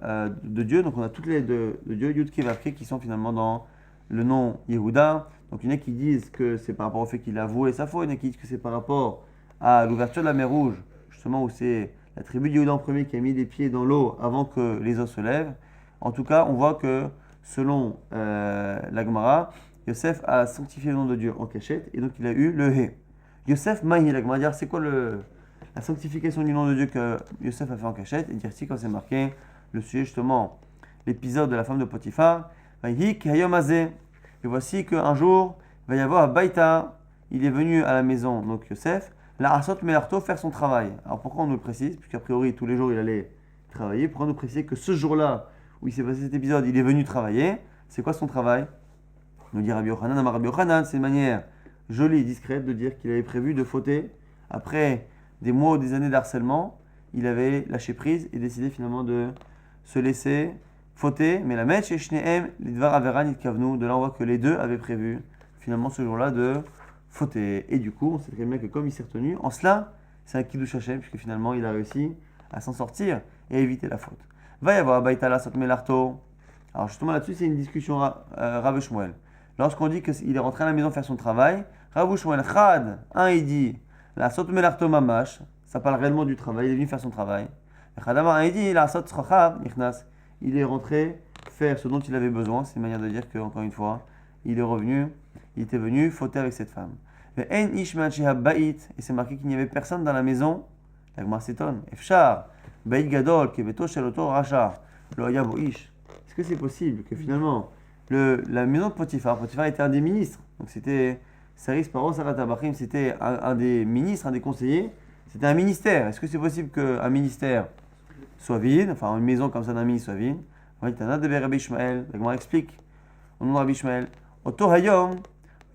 de Dieu. Donc, on a toutes les lettres de Dieu, Yud Kevavke, qui sont finalement dans le nom Yehuda. Donc, il y en a qui disent que c'est par rapport au fait qu'il a avoué sa faute. Il y en a qui disent que c'est par rapport à l'ouverture de la mer Rouge, justement, où c'est la tribu de Yehuda en premier qui a mis les pieds dans l'eau avant que les eaux se lèvent. En tout cas, on voit que selon la Gemara, Yosef a sanctifié le nom de Dieu en cachette et donc il a eu le He. Yosef Mahi, la Gemara dire c'est quoi la sanctification du nom de Dieu que Yosef a fait en cachette, et dire si quand c'est marqué le sujet justement, l'épisode de la femme de Potiphar, Vayhik Hayom Hazeh. Et voici qu'un jour, il va y avoir à Baïta, il est venu à la maison, donc Yosef, la Asot Melarto faire son travail. Alors pourquoi on nous le précise? Puisqu'a priori tous les jours il allait travailler, pourquoi nous préciser que ce jour-là où il s'est passé cet épisode, il est venu travailler? C'est quoi son travail? Nous dit Rabbi Yochanan, Amar Rabbi Yochanan, c'est une manière jolie et discrète de dire qu'il avait prévu de fauter. Après des mois ou des années d'harcèlement, il avait lâché prise et décidé finalement de se laisser fauter. Mais la Metch et Shneem, l'Idvar Averan Itkavnu, de là on voit que les deux avaient prévu finalement ce jour-là de fauter. Et du coup, on sait très bien que comme il s'est retenu, en cela, c'est un Kiddush Hashem, puisque finalement il a réussi à s'en sortir et à éviter la faute. Va y avoir Baïtala Sot Melarto. Alors justement là-dessus, c'est une discussion Rav Shmuel. Lorsqu'on dit qu'il est rentré à la maison faire son travail, Rav Shmuel Chad, il dit la Sot Melarto Mamash, ça parle réellement du travail, il est venu faire son travail. Chadama, il dit la Sot Schachav Nichnas, il est rentré faire ce dont il avait besoin. C'est une manière de dire que, encore une fois, il est revenu, il était venu fauter avec cette femme. Et c'est marqué qu'il n'y avait personne dans la maison. La Gemara s'étonne. Efshar, Beit Gadol, Kebeto Sheloto Racha, Lo Hayabo Ish. Est-ce que c'est possible que finalement, la maison de Potiphar était un des ministres, donc c'était Saris Paro Sarat Abachim, c'était un des ministres, un des conseillers, c'était un ministère. Est-ce que c'est possible qu'un ministère soit vide, enfin une maison comme ça d'un ministre soit vide? Tana de Rabbi Ishmael, la Gemara explique, au nom de Rabbi Ishmael, Oto Hayom,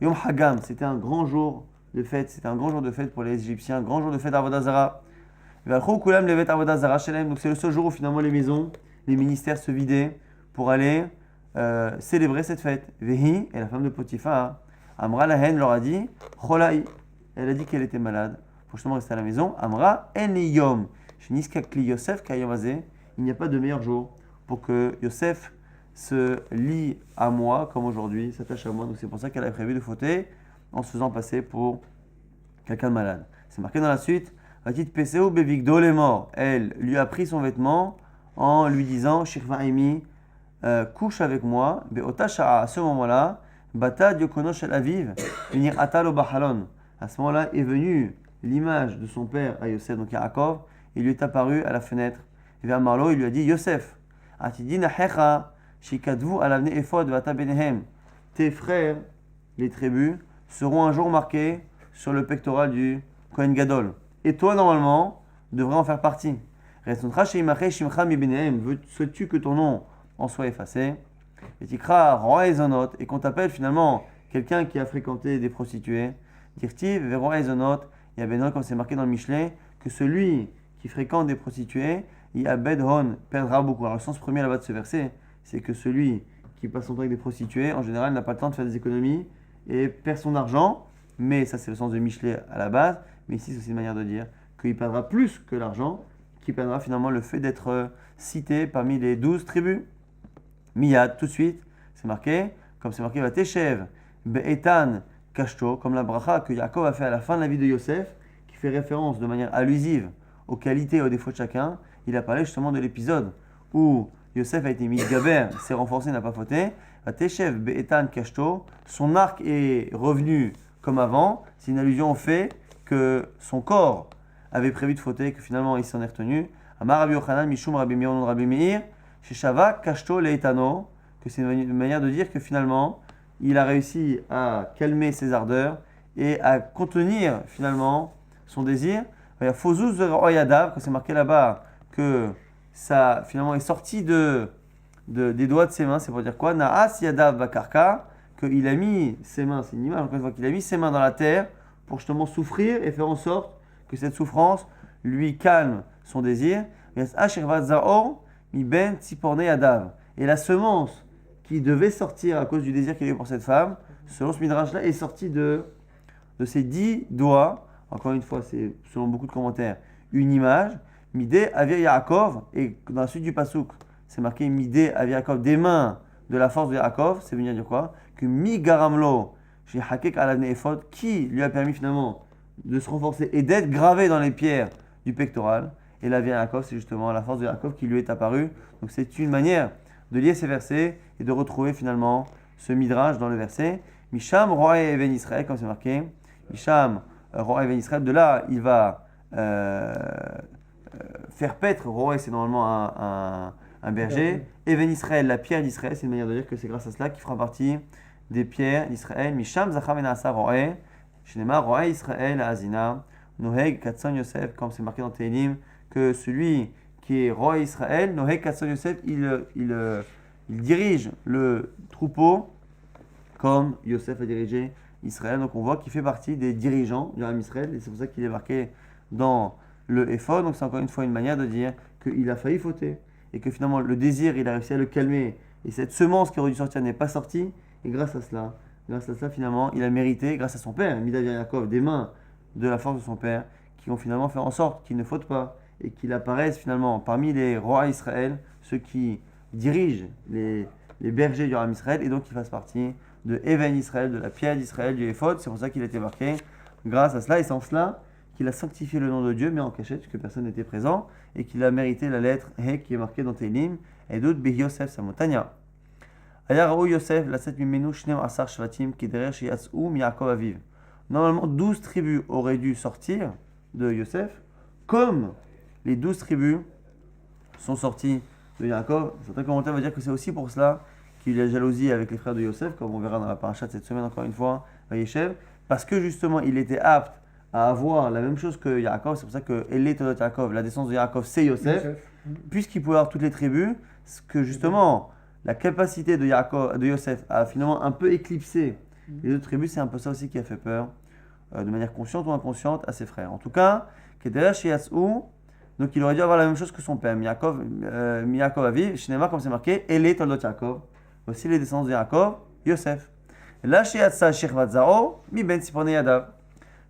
Yom Hagam, c'était un grand jour de fête, pour les Égyptiens, un grand jour de fête d'Avodah Zara. Donc c'est le seul jour où finalement les maisons, les ministères se vidaient pour aller célébrer cette fête. Vehi, et la femme de Potiphar, Amra la haine leur a dit, Cholai, elle a dit qu'elle était malade, pour justement rester à la maison. Amra en yom, sheniskakli Yosef kayom hazeh, il n'y a pas de meilleur jour pour que Yosef se lie à moi comme aujourd'hui, s'attache à moi. Donc c'est pour ça qu'elle a prévu de fauter en se faisant passer pour quelqu'un de malade. C'est marqué dans la suite, Vatit Peseo Bevigdo est mort. Elle lui a pris son vêtement en lui disant, Shirva Emi, couche avec moi. Beotasha, à ce moment-là, Bata Diokono Shel Aviv, venir Atalo Bahalon. À ce moment-là est venue l'image de son père à Yosef, donc Yaakov, il lui est apparu à la fenêtre. Et vers Marlo, il lui a dit, Yosef, Atidina Hecha, Shikadvu Alavne Ephod Vata Benehem. Tes frères, les tribus, seront un jour marqués sur le pectoral du Kohen Gadol. Et toi, normalement, devrais en faire partie. Souhaites-tu que ton nom en soit effacé? Et tikra roaezonot, et qu'on t'appelle finalement quelqu'un qui a fréquenté des prostituées. Dirtiv veroaezonot, il y a Benoît, comme c'est marqué dans le Michelet, que celui qui fréquente des prostituées, il a bedhon, perdra beaucoup. Alors le sens premier là-bas de ce verset, c'est que celui qui passe son temps avec des prostituées, en général, n'a pas le temps de faire des économies et perd son argent. Mais ça, c'est le sens de Michelet à la base. Mais ici, c'est aussi une manière de dire qu'il perdra plus que l'argent, qu'il perdra finalement le fait d'être cité parmi les 12 tribus. Miyad, tout de suite, c'est marqué, comme c'est marqué, Vateshev, Be'etan, Kashto, comme la bracha que Yaakov a fait à la fin de la vie de Yosef, qui fait référence de manière allusive aux qualités et aux défauts de chacun. Il a parlé justement de l'épisode où Yosef a été mis gaber, s'est renforcé, n'a pas fauté. Teshev be'etan kashto, son arc est revenu comme avant. C'est une allusion au fait que son corps avait prévu de fauter, que finalement il s'en est retenu. Amar Rabbi Yochanan, Mishum Rabbi Meir, Rabbi Meir, Sheshava kashto le'etano, que c'est une manière de dire que finalement il a réussi à calmer ses ardeurs et à contenir finalement son désir. Il y a Fozuz Royadav, que c'est marqué là-bas que ça finalement est sorti des doigts de ses mains, c'est pour dire quoi? Naas Yadav Bakarka, qu'il a mis ses mains, c'est une image encore une fois, qu'il a mis ses mains dans la terre pour justement souffrir et faire en sorte que cette souffrance lui calme son désir. Et la semence qui devait sortir à cause du désir qu'il a eu pour cette femme, selon ce midrash-là, est sortie de ses 10 doigts. Encore une fois, c'est selon beaucoup de commentaires, une image. Midé Avir Yaakov, et dans la suite du pasouk, c'est marqué Midé Avir Yaakov, des mains de la force de Yaakov, c'est venir dire quoi? Que Mi Garamlo, chez Hakek Alavne Ephod, qui lui a permis finalement de se renforcer et d'être gravé dans les pierres du pectoral. Et la Avir Yaakov, c'est justement la force de Yaakov qui lui est apparue. Donc c'est une manière de lier ces versets et de retrouver finalement ce midrash dans le verset. Misham, Roi et Even Israël, comme c'est marqué. Misham, Roi et Even Israël, de là, il va faire paître. Roi, c'est normalement un berger. Even Israël, la pierre d'Israël, c'est une manière de dire que c'est grâce à cela qu'il fera partie des pierres d'Israël. Misham, Zachar Ben Asa, Roi, Shnema, Roi Israël, Azina, Noheg, Katson Yosef, comme c'est marqué dans Télim, que celui qui est Roi Israël, Noheg, Katson Yosef, il dirige le troupeau comme Yosef a dirigé Israël. Donc on voit qu'il fait partie des dirigeants du Ham Israël et c'est pour ça qu'il est marqué dans le Éphod. Donc c'est encore une fois une manière de dire qu'il a failli fauter et que finalement le désir, il a réussi à le calmer et cette semence qui aurait dû sortir n'est pas sortie. Et grâce à cela finalement, il a mérité, grâce à son père, Midavir Yaakov, des mains de la force de son père, qui ont finalement fait en sorte qu'il ne faute pas et qu'il apparaisse finalement parmi les rois Israël, ceux qui dirigent les bergers du Ham Israël et donc qu'il fasse partie de Even Israël, de la pierre d'Israël, du Éphod. C'est pour ça qu'il a été marqué grâce à cela et c'est en cela qu'il a sanctifié le nom de Dieu mais en cachette puisque personne n'était présent et qu'il a mérité la lettre He qui est marquée dans Télim et d'autres Bi Yosef sa montagne. Ayarao Yosef la 7 mimenu shnem asar shvatim kiderer shiyatzou mi Yaakov aviv. Normalement 12 tribus auraient dû sortir de Yosef comme les 12 tribus sont sorties de Yaakov. Certains commentaires vont dire que c'est aussi pour cela qu'il y a jalousie avec les frères de Yosef, comme on verra dans la paracha de cette semaine encore une fois, Vayeshev, parce que justement il était apte à avoir la même chose que Yaakov. C'est pour ça que Elé Todot Yaakov, la descendance de Yaakov, c'est Yosef, puisqu'il pouvait avoir toutes les tribus, ce que justement la capacité de Yosef a finalement un peu éclipsé les autres tribus, c'est un peu ça aussi qui a fait peur, de manière consciente ou inconsciente, à ses frères. En tout cas, Kedera Shiyatsou, donc il aurait dû avoir la même chose que son père, Yaakov Aviv, Shnema, comme c'est marqué, Elé Todot Yaakov. Aussi les descendants de Yaakov, Yosef. La Shiatsa Shirvatzao, Mi Ben Sipone Yadav.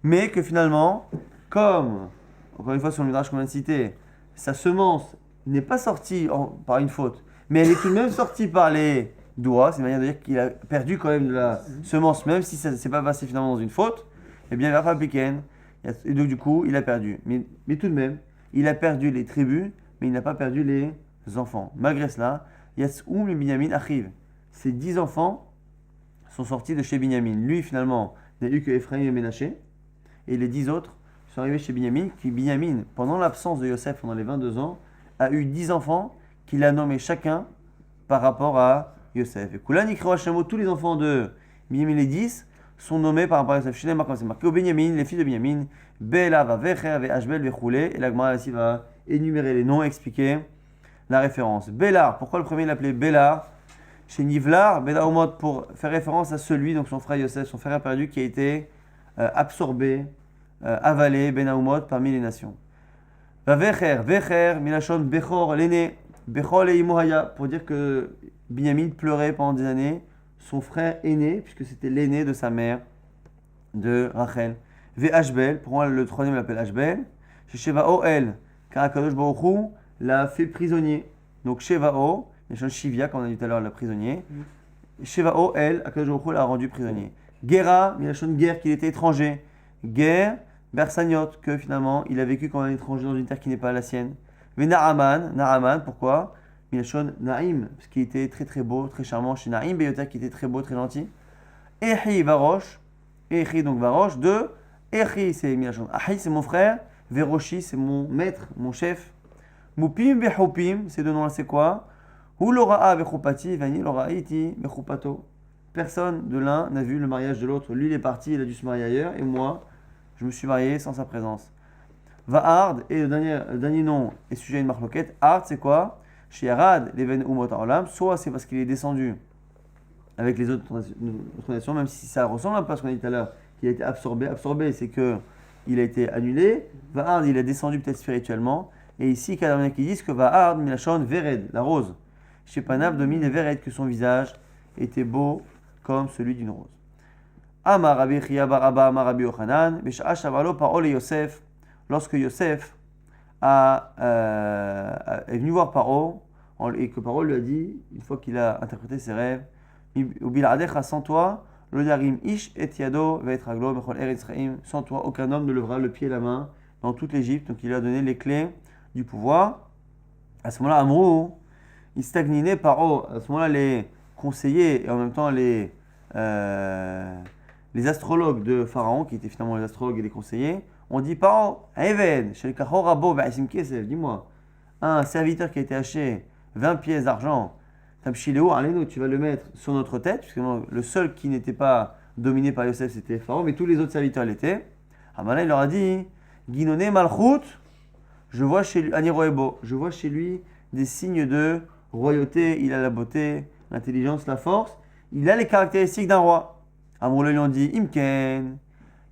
Mais que finalement, comme, encore une fois sur le midrash qu'on vient de citer, sa semence n'est pas sortie par une faute, mais elle est tout de même sortie par les doigts, c'est une manière de dire qu'il a perdu quand même de la semence, même si ça ne s'est pas passé finalement dans une faute, eh bien, il va faire Piken, et donc du coup, il a perdu. Mais tout de même, il a perdu les tribus, mais il n'a pas perdu les enfants. Malgré cela, Yats'oum et Binyamin arrivent. Ces 10 enfants sont sortis de chez Binyamin. Lui, finalement, n'a eu que Ephraim et Ménaché. Et les 10 autres sont arrivés chez Binyamin, qui Binyamin, pendant l'absence de Yosef, pendant les 22 ans, a eu 10 enfants qu'il a nommés chacun par rapport à Yosef. Et Koulan Ikro Hashemo, tous les enfants de Binyamin, les 10, sont nommés par rapport à Yosef. Shinema, comme c'est marqué au Binyamin, les filles de Binyamin, Bela, va Vecher, ve Ashbel, ve Choulé. Et la Gemara ici va énumérer les noms et expliquer la référence. Bélar, pourquoi le premier l'appelait Bélar? Chez Nivlar, Bédaoumot, pour faire référence à celui, donc son frère Yosef, son frère perdu, qui a été absorbé, avalé, Benaoumot, parmi les nations. Vecher, Milachon, Bechor, l'aîné, Bechor et Imohaya, pour dire que Binyamin pleurait pendant des années, son frère aîné, puisque c'était l'aîné de sa mère, de Rachel. Ashbel, pour moi le troisième l'appelle Ashbel. Chez Shevao, elle, car Akadosh Baruch Hu l'a fait prisonnier. Donc Shevao, Meshon Shivia, comme on a dit tout à l'heure, le prisonnier. Shevao, elle, Akadosh Baruch Hu l'a rendu prisonnier. Gera, Meshon guerre, qu'il était étranger. Guerre, Bersaniot, que finalement il a vécu comme un étranger dans une terre qui n'est pas la sienne. Mais Naaman, pourquoi? Milachon Naïm, parce qu'il était très très beau, très charmant. Chez Naïm Beyoter, qui était très beau, très gentil. Echi Varosh, Echi donc Varosh. Deux, Echi c'est Milachon. Ahi c'est mon frère. Veroshi c'est mon maître, mon chef. Mupim Bechopim, ces deux noms-là c'est quoi? Hu Lora'a Bechopati, Vani Lora'iti Bechopato. Personne de l'un n'a vu le mariage de l'autre. Lui il est parti, il a dû se marier ailleurs. Et moi, je me suis marié sans sa présence. Va'ard, et le dernier nom est sujet à une marloquette. Ard c'est quoi? Chez Arad, l'Even Umot Olam, soit c'est parce qu'il est descendu avec les autres nations, même si ça ressemble un peu à ce qu'on a dit tout à l'heure, qu'il a été absorbé. Absorbé, c'est que il a été annulé. Va'ard, il est descendu peut-être spirituellement. Et ici, il y en a qui disent que Va'ard, Milachon, Vered, la rose. Chez Panav domine et Vered, que son visage était beau comme celui d'une rose. Amar Rabbi Chia bar Abba, Amar Rabbi Yochanan, Besha'a Shavalo Parol et Yosef, lorsque Yosef est venu voir Paro, et que Paro lui a dit, une fois qu'il a interprété ses rêves, sans toi, le Yarim Ish et Yado Vetraglo, Bechol Eretz Chaim, sans toi, aucun homme ne levera le pied et la main dans toute l'Égypte. Donc il a donné les clés du pouvoir. À ce moment-là, Amrou, il stagnait Paro. À ce moment-là, les conseillers et en même temps les astrologues de Pharaon, qui étaient finalement les astrologues et les conseillers, on dit Paro, Even, chez le Kahorabo, Ba'asim Kesef, dis-moi, un serviteur qui a été acheté 20 pièces d'argent, Tabshileo, Aleno, tu vas le mettre sur notre tête, puisque le seul qui n'était pas dominé par Yosef, c'était Pharaon, mais tous les autres serviteurs l'étaient. Amala, il leur a dit Guinone Malchut, je vois chez lui, Aniroebo, je vois chez lui des signes de royauté, il a la beauté, l'intelligence, la force, il a les caractéristiques d'un roi. Amroulé lui ont dit Imken,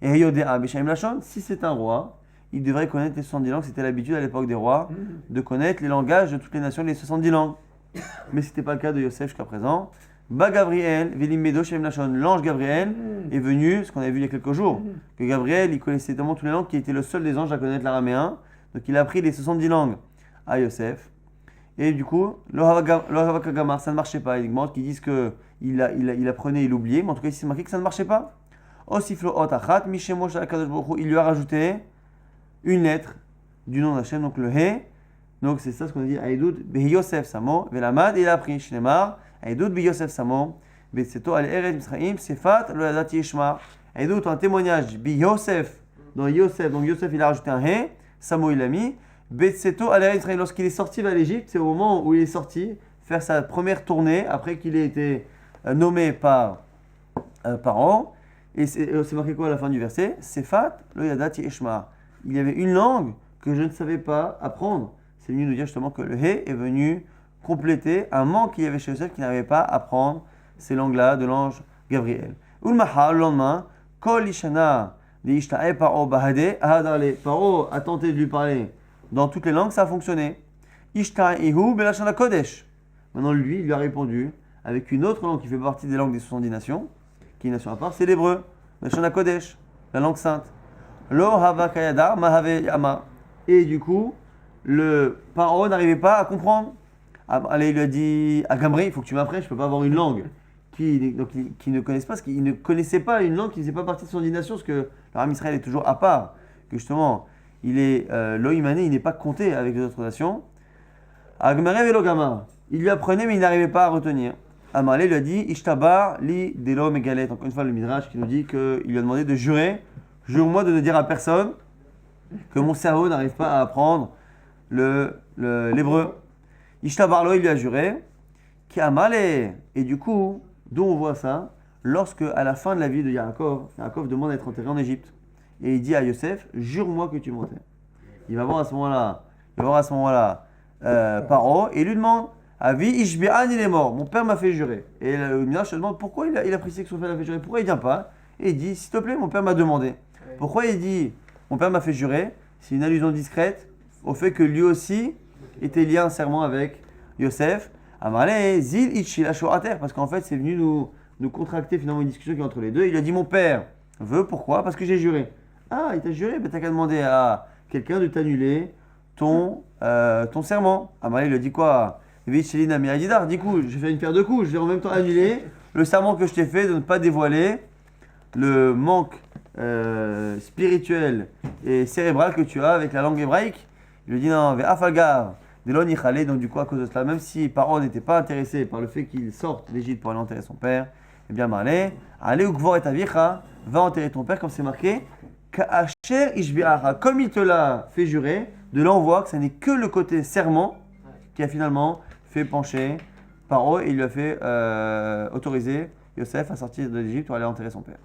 et Yodea Beshaim Lachon, si c'est un roi, il devrait connaître les 70 langues, c'était l'habitude à l'époque des rois de connaître les langages de toutes les nations, les 70 langues. Mais ce n'était pas le cas de Yosef jusqu'à présent. Ba Gabriel, Velim Medo Shem Lachon, l'ange Gabriel est venu, ce qu'on avait vu il y a quelques jours, que Gabriel, il connaissait tellement toutes les langues qu'il était le seul des anges à connaître l'araméen. Donc il a appris les 70 langues à Yosef. Et du coup, Lohavakagamar, ça ne marchait pas. Il y qui disent qu'il apprenait, il oubliait, mais en tout cas, il s'est marqué que ça ne marchait pas. Osiflo Otachat, Mishemo Shalakadosh Baruch Hu, il lui a rajouté une lettre du nom d'Hachem, donc le He. Donc c'est ça ce qu'on a dit, Aïdoud Be Yosef Samo, Velamad, il a appris Shnemar, Aïdoud Be Yosef Samo, Betseto Al Eretz Misraim, Sefat, Lo Yadati Yishma. Aïdoud, un témoignage, Be Yosef, dans Yosef, donc Yosef il a rajouté un He, Samo il a mis, Betseto Al Eretz Misraim, lorsqu'il est sorti vers l'Égypte, c'est au moment où il est sorti, faire sa première tournée, après qu'il ait été nommé par Paro. Et c'est marqué quoi à la fin du verset? Sefat, Lo Yadati Yishma. Il y avait une langue que je ne savais pas apprendre. C'est venu nous dire justement que le He est venu compléter un manque qu'il y avait chez Yosef qui n'arrivait pas à apprendre ces langues-là de l'ange Gabriel. Ulmaha, le lendemain, Kol Ishana de Ishta'e Paro Bahade Ahadale. Paro a tenté de lui parler dans toutes les langues, ça a fonctionné. Ishta'ehu Belashana Kodesh. Maintenant, lui, il lui a répondu avec une autre langue qui fait partie des langues des 70 nations, qui est une nation à part, c'est l'hébreu, Belashana Kodesh, la langue sainte. Lo Hava Kayada Mahave Yama. Et du coup, le Paro n'arrivait pas à comprendre. Allez, il lui a dit à Gamri, il faut que tu m'apprennes, je ne peux pas avoir une langue qui ne connaissent pas, parce qu'il ne connaissait pas une langue qui ne faisait pas partie de son nation, parce que le Ram Israël est toujours à part, que justement, il est Loïmané, il n'est pas compté avec les autres nations. Agmare Velogama, il lui apprenait, mais il n'arrivait pas à retenir. Amalé lui a dit Ishtabar li Delo Megalet. Encore une fois, le Midrash qui nous dit qu'il lui a demandé de jurer, jure-moi de ne dire à personne que mon cerveau n'arrive pas à apprendre l'hébreu. Ishtabarlo, il lui a juré, qui a malé. Et du coup, d'où on voit ça? Lorsque, à la fin de la vie de Yaakov demande d'être enterré en Égypte. Et il dit à Yosef, jure-moi que tu m'enterres. Il va voir à ce moment-là, Paro, et il lui demande, Avi Ishbi'an, il est mort. Mon père m'a fait jurer. Et le Midrash se demande pourquoi il a précisé que son père l'a fait jurer. Pourquoi il ne vient pas? Et il dit, s'il te plaît, mon père m'a demandé. Pourquoi il dit, mon père m'a fait jurer? C'est une allusion discrète au fait que lui aussi était lié à un serment avec Yosef. Amalé, Zil Itchil Ashorater, parce qu'en fait, c'est venu nous contracter finalement une discussion qui est entre les deux. Il a dit, mon père veut, pourquoi? Parce que j'ai juré. Ah, il t'a juré? Ben, t'as qu'à demander à quelqu'un de t'annuler ton serment. Amalé, il a dit quoi? Vichelina Miradidar, du coup, j'ai fait une paire de coups, je vais en même temps annuler le serment que je t'ai fait de ne pas dévoiler le manque spirituel et cérébral que tu as avec la langue hébraïque. Il lui dit non, Afalgar, Delon Yichale, donc du coup, à cause de cela, même si Paro n'était pas intéressé par le fait qu'il sorte d'Égypte pour aller enterrer son père, eh bien, allez ou Gvor et Avicha, va enterrer ton père, comme c'est marqué, Ka'asher Ishbi'acha, comme il te l'a fait jurer, de là on voit que ce n'est que le côté serment qui a finalement fait pencher Paro et il lui a fait autoriser Yosef à sortir de l'Égypte pour aller enterrer son père.